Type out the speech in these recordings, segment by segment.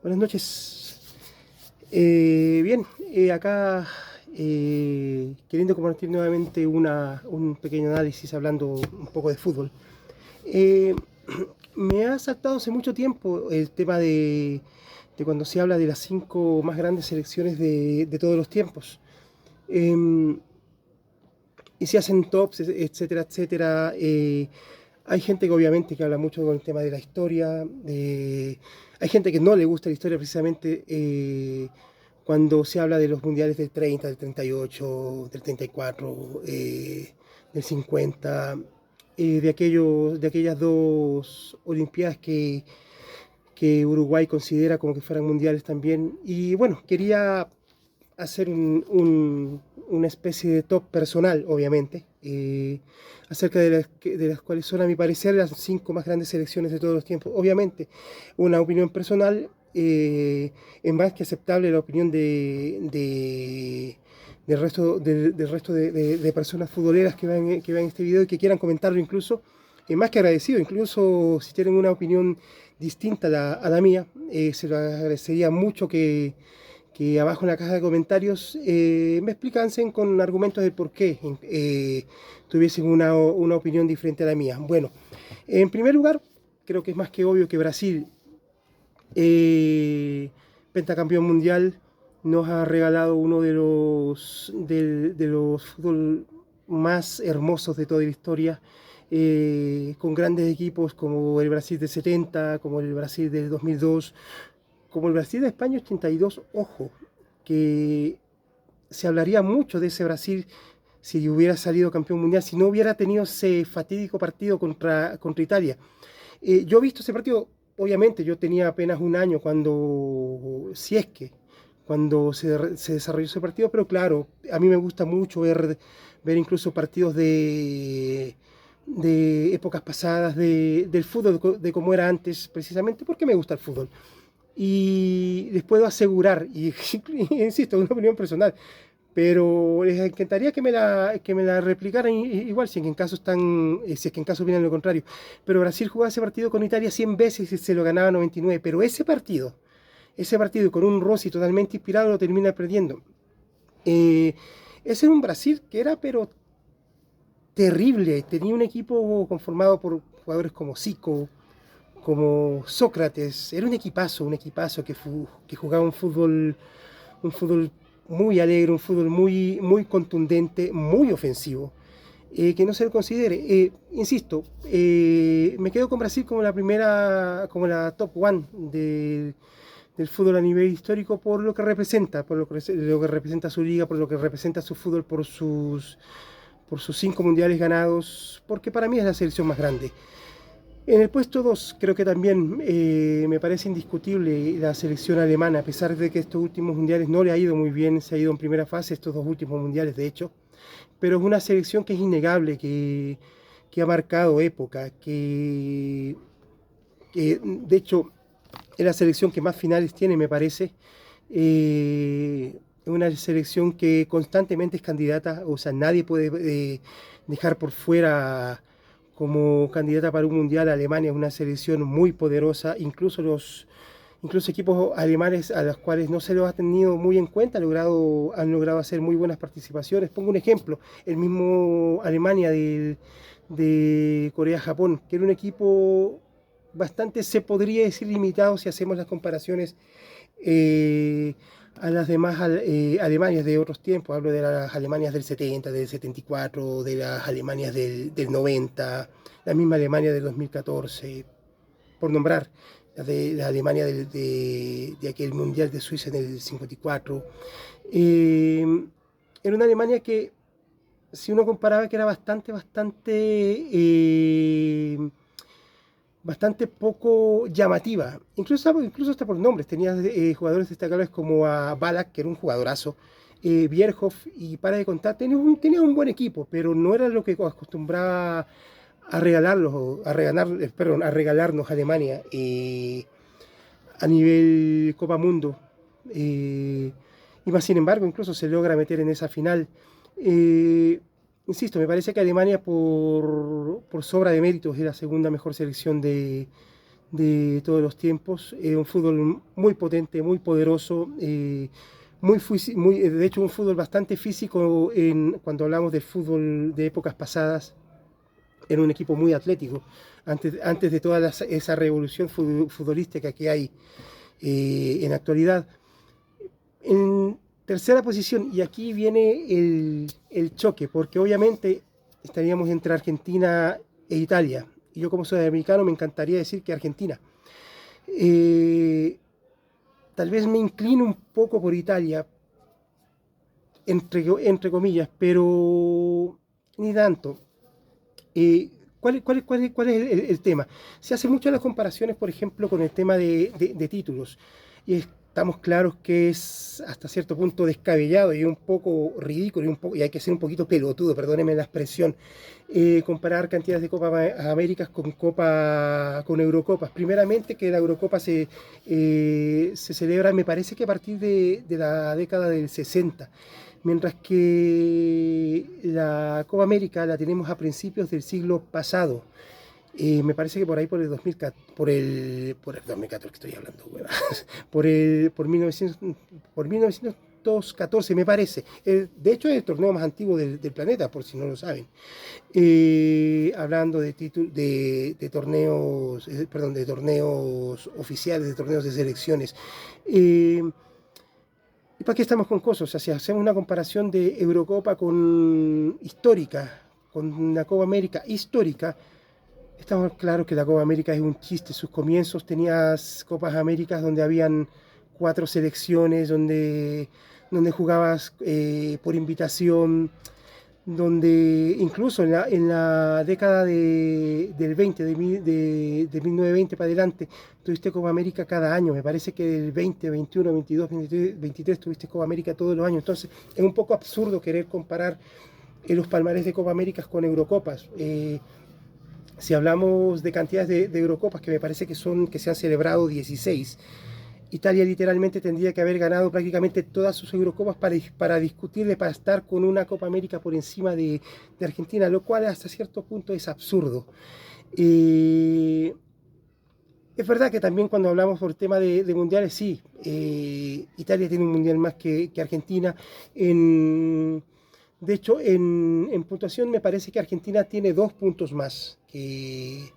Buenas noches. Bien, acá queriendo compartir nuevamente un pequeño análisis hablando un poco de fútbol. Eh, Me ha saltado hace mucho tiempo el tema de cuando se habla de las cinco más grandes selecciones de todos los tiempos. Eh, y se hacen tops, etcétera, etcétera. Hay gente que obviamente que habla mucho con el tema de la historia. Hay gente que no le gusta la historia precisamente cuando se habla de los mundiales del 30, del 38, del 34, del 50, de aquellas dos Olimpiadas que Uruguay considera como que fueran mundiales también. Y bueno, quería hacer una especie de top personal, obviamente, acerca de las cuales son, a mi parecer, las cinco más grandes selecciones de todos los tiempos. Obviamente, una opinión personal, es más que aceptable la opinión del resto de personas futboleras que vean este video y que quieran comentarlo incluso. Más que agradecido, incluso si tienen una opinión distinta a la mía, se lo agradecería mucho que abajo en la caja de comentarios me explicasen con argumentos del por qué tuviesen una opinión diferente a la mía. Bueno, en primer lugar, creo que es más que obvio que Brasil, eh, pentacampeón mundial, nos ha regalado uno de los fútbol más hermosos de toda la historia, con grandes equipos como el Brasil del 70, como el Brasil del 2002, como el Brasil de España 82, ojo, que se hablaría mucho de ese Brasil si hubiera salido campeón mundial, si no hubiera tenido ese fatídico partido contra Italia. Yo he visto ese partido, obviamente, yo tenía apenas un año si es que, cuando se desarrolló ese partido, pero claro, a mí me gusta mucho ver incluso partidos de épocas pasadas del fútbol, de cómo era antes, precisamente porque me gusta el fútbol. Y les puedo asegurar, y insisto, es una opinión personal, pero les encantaría que me la replicaran igual, si es que en caso opinan lo contrario. Pero Brasil jugaba ese partido con Italia 100 veces y se lo ganaba 99, pero ese partido con un Rossi totalmente inspirado lo termina perdiendo. Ese era un Brasil que era pero terrible, tenía un equipo conformado por jugadores como Zico, como Sócrates, era un equipazo que jugaba un fútbol muy alegre, un fútbol muy contundente, muy ofensivo, que no se lo considere. Insisto, me quedo con Brasil como la primera, como la top one del fútbol a nivel histórico por lo que representa, lo que representa su liga, por lo que representa su fútbol, por sus cinco mundiales ganados, porque para mí es la selección más grande. En el puesto 2 creo que también me parece indiscutible la selección alemana, a pesar de que estos últimos mundiales no le ha ido muy bien, se ha ido en primera fase estos dos últimos mundiales de hecho, pero es una selección que es innegable, que ha marcado época, que de hecho es la selección que más finales tiene, me parece. Es una selección que constantemente es candidata, o sea, nadie puede dejar por fuera como candidata para un mundial. Alemania es una selección muy poderosa, incluso equipos alemanes a los cuales no se los ha tenido muy en cuenta han logrado hacer muy buenas participaciones. Pongo un ejemplo, el mismo Alemania de Corea-Japón, que era un equipo bastante, se podría decir, limitado si hacemos las comparaciones eh, a las demás Alemanias de otros tiempos. Hablo de las Alemanias del 70, del 74, de las Alemanias del 90, la misma Alemania del 2014, por nombrar, la Alemania de aquel Mundial de Suiza en el 54. Era una Alemania que, si uno comparaba, que era bastante poco llamativa, incluso hasta por nombres. Tenía jugadores destacables como a Balak, que era un jugadorazo, Bierhoff, y para de contar, tenía un buen equipo, pero no era lo que acostumbraba a regalarnos Alemania a nivel Copa Mundo. Eh, y más sin embargo, incluso se logra meter en esa final. Eh, Insisto, me parece que Alemania por sobra de méritos es la segunda mejor selección de todos los tiempos. Un fútbol muy potente, muy poderoso, de hecho un fútbol bastante físico cuando hablamos del fútbol de épocas pasadas. Era un equipo muy atlético, antes de toda esa revolución futbolística que hay en la actualidad. En tercera posición, y aquí viene el choque, porque obviamente estaríamos entre Argentina e Italia. Y yo como sudamericano me encantaría decir que Argentina. Eh, Tal vez me inclino un poco por Italia, entre comillas, pero ni tanto. Eh, ¿Cuál es el tema? Se hacen muchas las comparaciones, por ejemplo, con el tema de títulos. Y estamos claros que es hasta cierto punto descabellado y un poco ridículo y hay que ser un poquito pelotudo, perdónenme la expresión, comparar cantidades de Copa Américas con Eurocopas. Primeramente que la Eurocopa se celebra, me parece que a partir de la década del 60, mientras que la Copa América la tenemos a principios del siglo pasado. Me parece que por ahí por el 2014, por el 2014 que estoy hablando, por 1914 me parece. De hecho es el torneo más antiguo del planeta, por si no lo saben. Hablando de torneos, perdón, de torneos oficiales, de torneos de selecciones. ¿Y para qué estamos con cosas? O sea, si hacemos una comparación de Eurocopa histórica, con una Copa América histórica, estamos claros que la Copa América es un chiste. Sus comienzos tenías Copas Américas donde habían 4 selecciones, donde jugabas por invitación, donde incluso en la década del 20, de 1920 para adelante, tuviste Copa América cada año. Me parece que del 20, 21, 22, 23, 23 tuviste Copa América todos los años. Entonces es un poco absurdo querer comparar los palmares de Copa Américas con Eurocopas. Si hablamos de cantidades de Eurocopas, que me parece que se han celebrado 16, Italia literalmente tendría que haber ganado prácticamente todas sus Eurocopas para discutirle, para estar con una Copa América por encima de Argentina, lo cual hasta cierto punto es absurdo. Es verdad que también cuando hablamos por tema de mundiales, sí, Italia tiene un mundial más que Argentina. De hecho, en puntuación me parece que Argentina tiene 2 puntos más que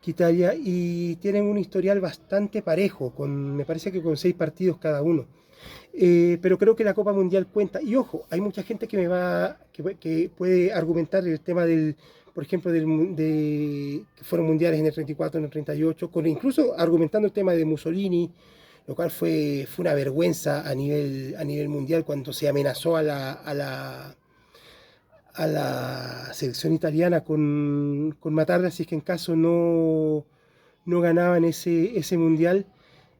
Italia y tienen un historial bastante parejo, me parece que con 6 partidos cada uno. Pero creo que la Copa Mundial cuenta. Y ojo, hay mucha gente que puede argumentar el tema por ejemplo, que fueron mundiales en el 34, en el 38, incluso argumentando el tema de Mussolini, lo cual fue una vergüenza a nivel mundial cuando se amenazó a la selección italiana con matarla si es que en caso no ganaban ese mundial,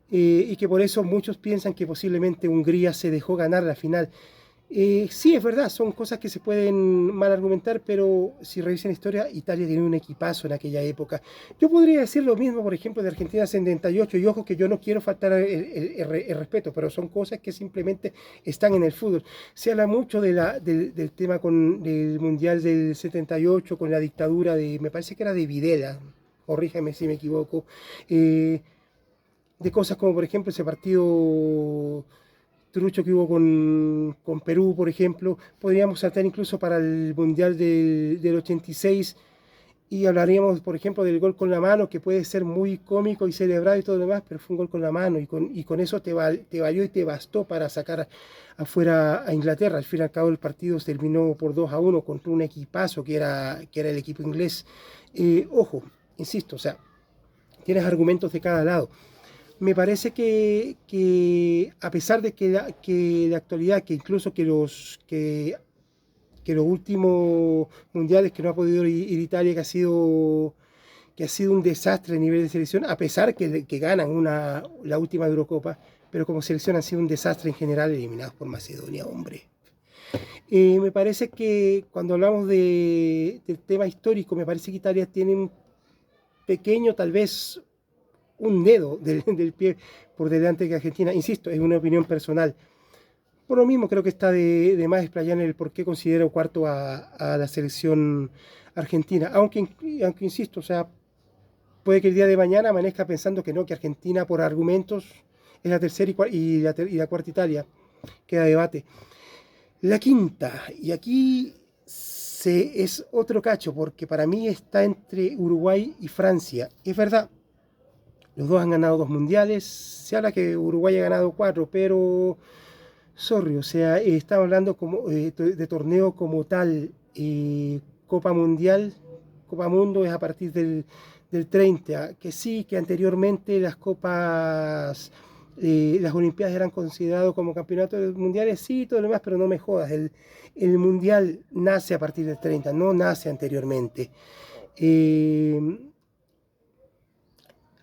y que por eso muchos piensan que posiblemente Hungría se dejó ganar la final. Sí, es verdad, son cosas que se pueden mal argumentar, pero si revisan la historia, Italia tiene un equipazo en aquella época. Yo podría decir lo mismo, por ejemplo, de Argentina 78, y ojo que yo no quiero faltar el respeto, pero son cosas que simplemente están en el fútbol. Se habla mucho del tema del Mundial del 78, con la dictadura me parece que era de Videla, corríjame si me equivoco, de cosas como, por ejemplo, ese partido trucho que hubo con Perú, por ejemplo. Podríamos saltar incluso para el Mundial del 86 y hablaríamos, por ejemplo, del gol con la mano, que puede ser muy cómico y celebrado y todo lo demás, pero fue un gol con la mano y con eso te valió y te bastó para sacar afuera a Inglaterra. Al fin y al cabo el partido se terminó por 2-1 contra un equipazo que era el equipo inglés. Ojo, insisto, o sea, tienes argumentos de cada lado. Me parece que a pesar de que la actualidad, que incluso que los últimos mundiales que no ha podido ir Italia, que ha sido un desastre a nivel de selección, a pesar que ganan la última Eurocopa, pero como selección han sido un desastre en general, eliminados por Macedonia, hombre. Me parece que cuando hablamos del tema histórico, me parece que Italia tiene un pequeño, tal vez un dedo del pie por delante que Argentina. Insisto, es una opinión personal. Por lo mismo creo que está de más explayar en el por qué considero cuarto a la selección argentina. Aunque insisto, o sea, puede que el día de mañana amanezca pensando que no, que Argentina por argumentos es la tercera y la cuarta Italia. Queda debate. La quinta, y aquí es otro cacho, porque para mí está entre Uruguay y Francia. Es verdad, los dos han ganado 2 mundiales, se habla que Uruguay ha ganado 4, pero, sorry, o sea, estamos hablando como, de torneo como tal, Copa Mundial, Copa Mundo es a partir del 30, que sí, que anteriormente las copas, las Olimpiadas eran consideradas como campeonatos mundiales, sí, todo lo demás, pero no me jodas, el Mundial nace a partir del 30, no nace anteriormente.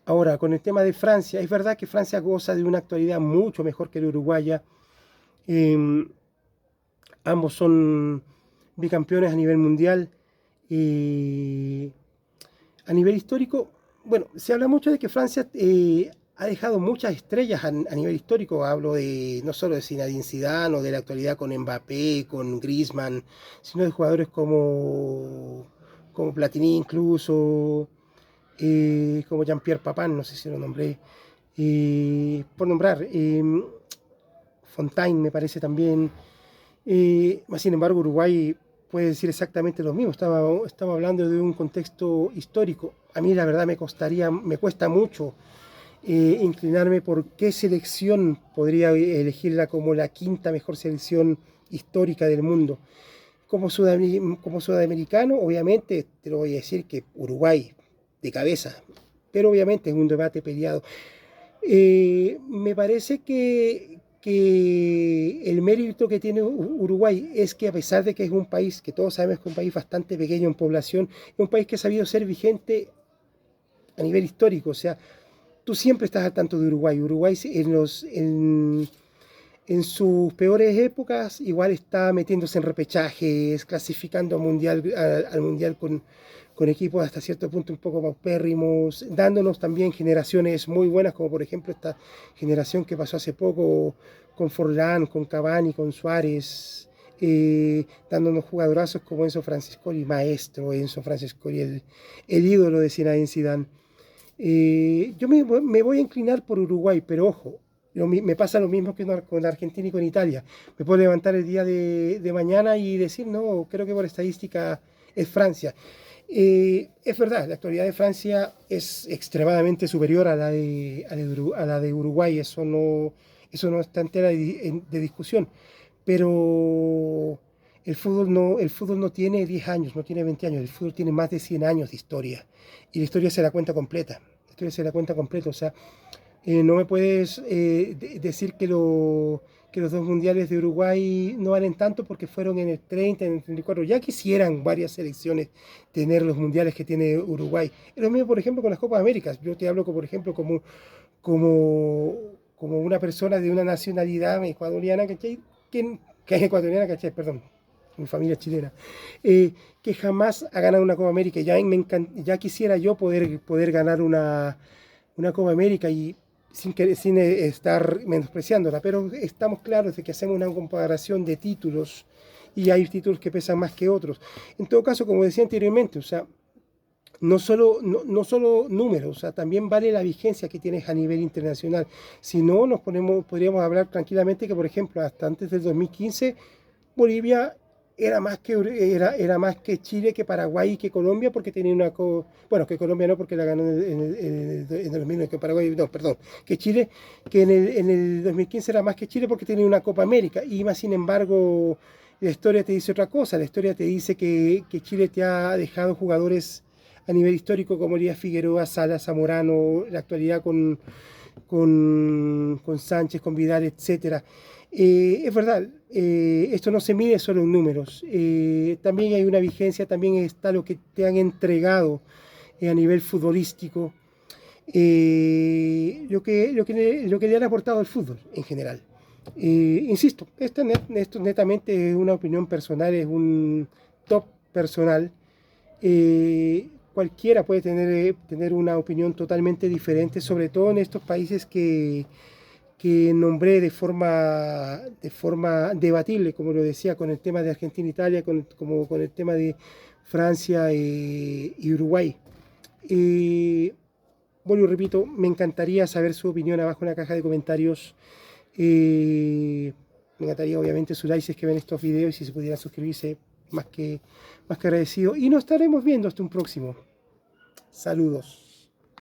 Ahora, con el tema de Francia, es verdad que Francia goza de una actualidad mucho mejor que la uruguaya. Eh, Ambos son bicampeones a nivel mundial. Eh, a nivel histórico, bueno, se habla mucho de que Francia ha dejado muchas estrellas a nivel histórico. Hablo de no solo de Zinedine Zidane o de la actualidad con Mbappé, con Griezmann, sino de jugadores como Platini incluso, como Jean-Pierre Papin, no sé si lo nombré, por nombrar, Fontaine me parece también. Más sin embargo, Uruguay puede decir exactamente lo mismo. Estaba hablando de un contexto histórico. A mí la verdad me cuesta mucho inclinarme por qué selección podría elegirla como la quinta mejor selección histórica del mundo. Como sudamericano, obviamente te lo voy a decir que Uruguay de cabeza, pero obviamente es un debate peleado. Me parece que el mérito que tiene Uruguay es que a pesar de que es un país, que todos sabemos que es un país bastante pequeño en población, es un país que ha sabido ser vigente a nivel histórico. O sea, tú siempre estás al tanto de Uruguay. Uruguay en sus peores épocas igual está metiéndose en repechajes, clasificando al mundial con equipos hasta cierto punto un poco paupérrimos, dándonos también generaciones muy buenas, como por ejemplo esta generación que pasó hace poco con Forlán, con Cavani, con Suárez, dándonos jugadorazos como Enzo Francescoli, maestro Enzo Francescoli, el ídolo de Zinedine Zidane. Yo me voy a inclinar por Uruguay, pero ojo, me pasa lo mismo que con Argentina y con Italia. Me puedo levantar el día de mañana y decir, no, creo que por estadística es Francia. Es verdad, la actualidad de Francia es extremadamente superior a la de Uruguay, eso no está entera de discusión, pero el fútbol no tiene 10 años, no tiene 20 años, el fútbol tiene más de 100 años de historia y la historia se la cuenta completa, la historia se la cuenta completa, o sea, no me puedes decir que los 2 mundiales de Uruguay no valen tanto porque fueron en el 30, en el 34. Ya quisieran varias selecciones tener los mundiales que tiene Uruguay. Es lo mismo, por ejemplo, con las Copas Américas. Yo te hablo, por ejemplo, como, como una persona de una nacionalidad ecuatoriana, ¿cachai? Que es ecuatoriana, ¿cachai? Perdón, mi familia es chilena, que jamás ha ganado una Copa América. Ya quisiera yo poder ganar una Copa América y sin estar menospreciándola, pero estamos claros de que hacemos una comparación de títulos y hay títulos que pesan más que otros. En todo caso, como decía anteriormente, o sea, no solo números, o sea, también vale la vigencia que tienes a nivel internacional. Si no, podríamos hablar tranquilamente que, por ejemplo, hasta antes del 2015, Bolivia era más que Chile, que Paraguay y que Colombia, porque tenía bueno, que Colombia no, porque la ganó en el 2009, que Paraguay, no, perdón, que Chile, que en el 2015 era más que Chile porque tenía una Copa América, y más sin embargo, la historia te dice otra cosa, la historia te dice que Chile te ha dejado jugadores a nivel histórico como Elías Figueroa, Salas, Zamorano, la actualidad con Sánchez, con Vidal, etcétera. Es verdad, esto no se mide solo en números, también hay una vigencia, también está lo que te han entregado a nivel futbolístico, lo que le han aportado al fútbol en general. Insisto, esto netamente es una opinión personal, es un top personal. Cualquiera puede tener una opinión totalmente diferente, sobre todo en estos países que nombré de forma debatible, como lo decía, con el tema de Argentina e Italia, como con el tema de Francia y Uruguay. vuelvo y repito, me encantaría saber su opinión abajo en la caja de comentarios. Me encantaría obviamente su like si es que ven estos videos, y si se pudieran suscribirse, más que agradecido. Y nos estaremos viendo hasta un próximo. Saludos.